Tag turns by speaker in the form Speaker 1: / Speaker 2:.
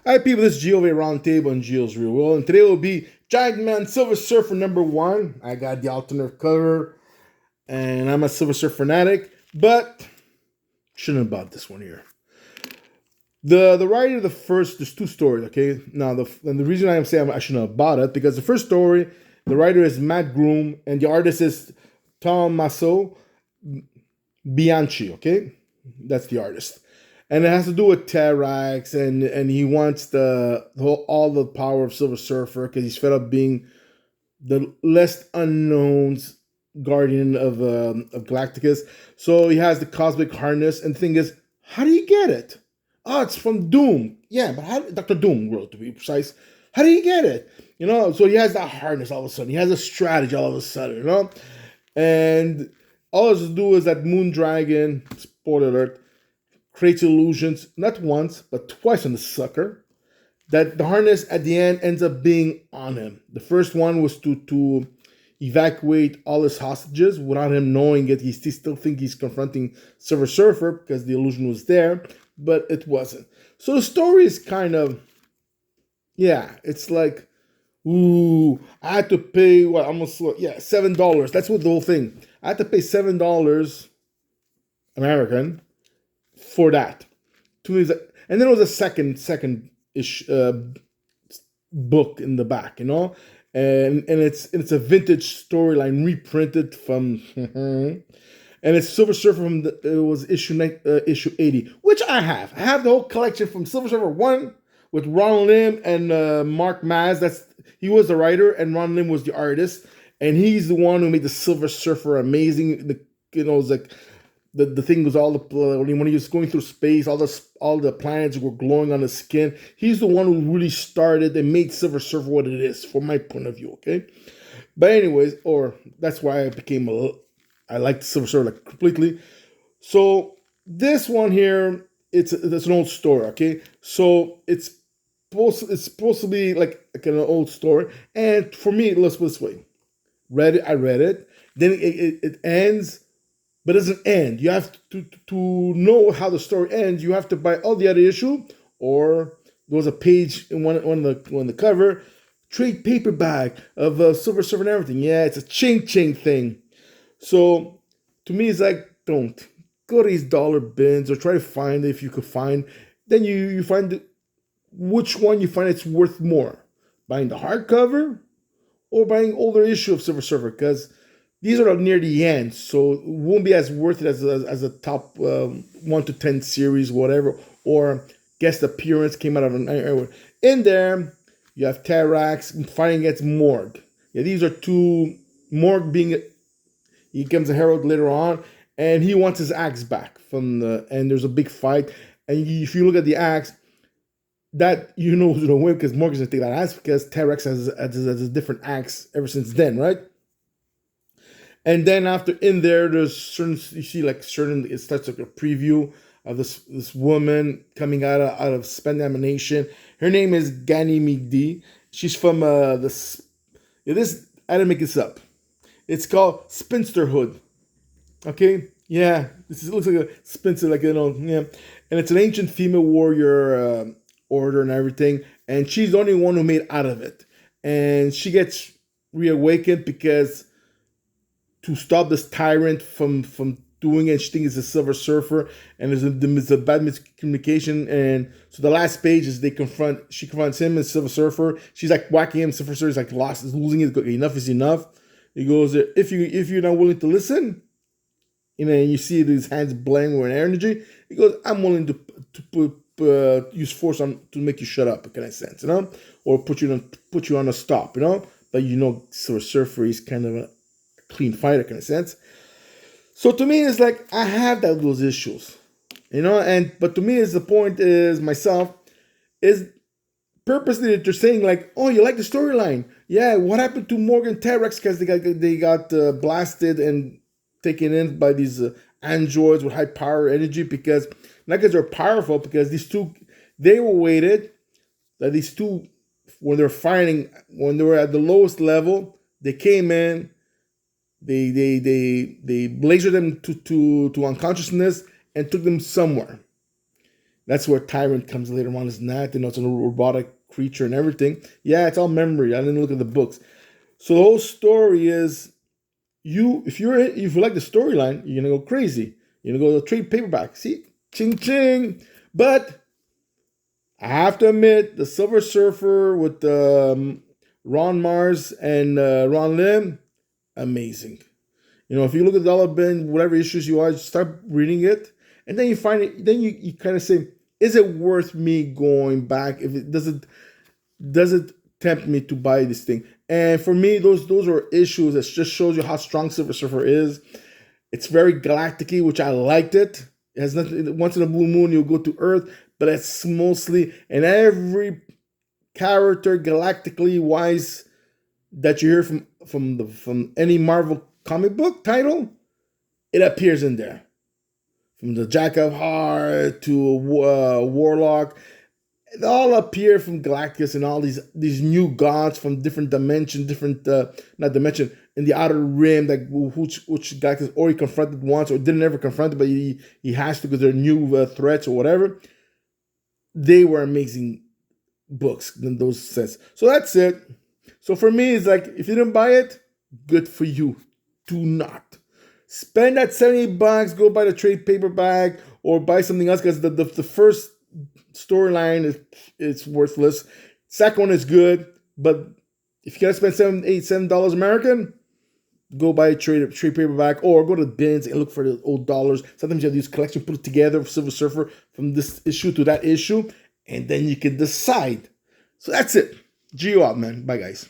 Speaker 1: Hi people, this is Gio of Aroundtable and Gio's Real World, and today will be Giant Man Silver Surfer #1. I got the alternate cover, and I'm a Silver Surfer fanatic, but shouldn't have bought this one here. The writer of the first, there's two stories, okay? Now, the reason I am saying I shouldn't have bought it, because the first story, the writer is Matt Groom, and the artist is Tommaso Bianchi, okay? That's the artist. And it has to do with Terrax, and he wants all the power of Silver Surfer because he's fed up being the less unknown's guardian of Galacticus. So he has the cosmic harness, and the thing is, how do you get it? Oh, it's from Doom. Yeah, but how Dr. Doom wrote, to be precise. How do you get it? So he has that harness all of a sudden. He has a strategy all of a sudden, And all he has to do is that Moon Dragon, spoiler alert, creates illusions, not once, but twice on the sucker, that the harness at the end ends up being on him. The first one was to evacuate all his hostages without him knowing it. He still thinks he's confronting Silver Surfer because the illusion was there, but it wasn't. So the story is kind of, it's like, ooh, I had to pay, $7. That's what the whole thing. I had to pay $7 American for that. To me, and then it was a second ish book in the back, and it's a vintage storyline reprinted from, and it's Silver Surfer from it was issue 80, which I have. I have the whole collection from Silver Surfer 1 with Ron Lim and Mark Maz. He was the writer, and Ron Lim was the artist, and he's the one who made the Silver Surfer amazing. It was like. The thing was when he was going through space, all the planets were glowing on his skin. He's the one who really started and made Silver Surfer what it is, from my point of view. Okay, but anyways, that's why I liked Silver Surfer completely. So this one here, it's an old story. Okay, so it's supposed to be like an old story, and for me, let's put it this way: I read it, then it ends. But it doesn't end. You have to know how the story ends. You have to buy all the other issue, or there was a page in one of the cover, trade paperback of Silver Surfer and everything. Yeah, it's a ching thing. So to me, it's like, don't go to these dollar bins or try to find it if you could find. Then you find which one you find it's worth more, buying the hardcover or buying older issue of Silver Surfer, because these are near the end, so it won't be as worth it as a top 1 to 10 series, whatever, or guest appearance came out of an. In there, you have Terrax fighting against Morg. Yeah, these are two. Morg he becomes a herald later on, and he wants his axe back and there's a big fight. And if you look at the axe, that who's gonna win, because Morg is gonna take that axe, because Terrax has a different axe ever since then, right? And then after in there, there's certain it starts like a preview of this woman coming out of spent emanation. Her name is Ganymede. She's from this. I didn't make this up. It's called Spinsterhood. Okay, yeah, it looks like a spinster, yeah, and it's an ancient female warrior order and everything, and she's the only one who made out of it, and she gets reawakened because, to stop this tyrant from doing it, she thinks it's a Silver Surfer, and there's a bad miscommunication. And so the last page is she confronts him and Silver Surfer. She's like whacking him. Silver Surfer is like losing it. Enough is enough. He goes, if you're not willing to listen, and you see his hands blowing with energy. He goes, I'm willing to use force to make you shut up, in a sense, or put you on a stop, But Silver Surfer is kind of a clean fighter, in a sense. So to me, it's like I have those issues, but to me, the point is myself is purposely that you're saying like, oh, you like the storyline? Yeah, what happened to Morgan Terrax? Because they got blasted and taken in by these androids with high power energy, because not because they're powerful, because these two, they were waited that these two, when they're fighting, when they were at the lowest level, they came in. They lasered them to unconsciousness and took them somewhere. That's where Tyrant comes later on. It's not, it's a robotic creature and everything. Yeah, it's all memory. I didn't look at the books. So the whole story is if you like the storyline, you're gonna go crazy. You're gonna go to trade paperback. See, ching ching. But I have to admit, the Silver Surfer with Ron Mars and Ron Lim, amazing. If you look at Dollar Bin, whatever issues you are, just start reading it, and then you find it. Then you kind of say, is it worth me going back? If it does it tempt me to buy this thing? And for me, those are issues that just shows you how strong Silver Surfer is. It's very galactic-y, which I liked it. It has nothing. Once in a blue moon, you'll go to Earth, but it's mostly, and every character galactically wise that you hear from any Marvel comic book title, it appears in there. From the Jack of Heart to Warlock, it all appear from Galactus and all these new gods from different dimension, not dimension, in the outer rim, that which Galactus already confronted once or didn't ever confront it, but he has to because they're new threats or whatever. They were amazing books in those sets. So that's it. So for me, it's like, if you didn't buy it, good for you. Do not spend that $70. Go buy the trade paperback or buy something else, because the first storyline is worthless. Second one is good, but if you gotta spend $7 American, go buy a trade paperback or go to the bins and look for the old dollars. Sometimes you have these collection put together for Silver Surfer from this issue to that issue, and then you can decide. So that's it. Geo out, man. Bye, guys.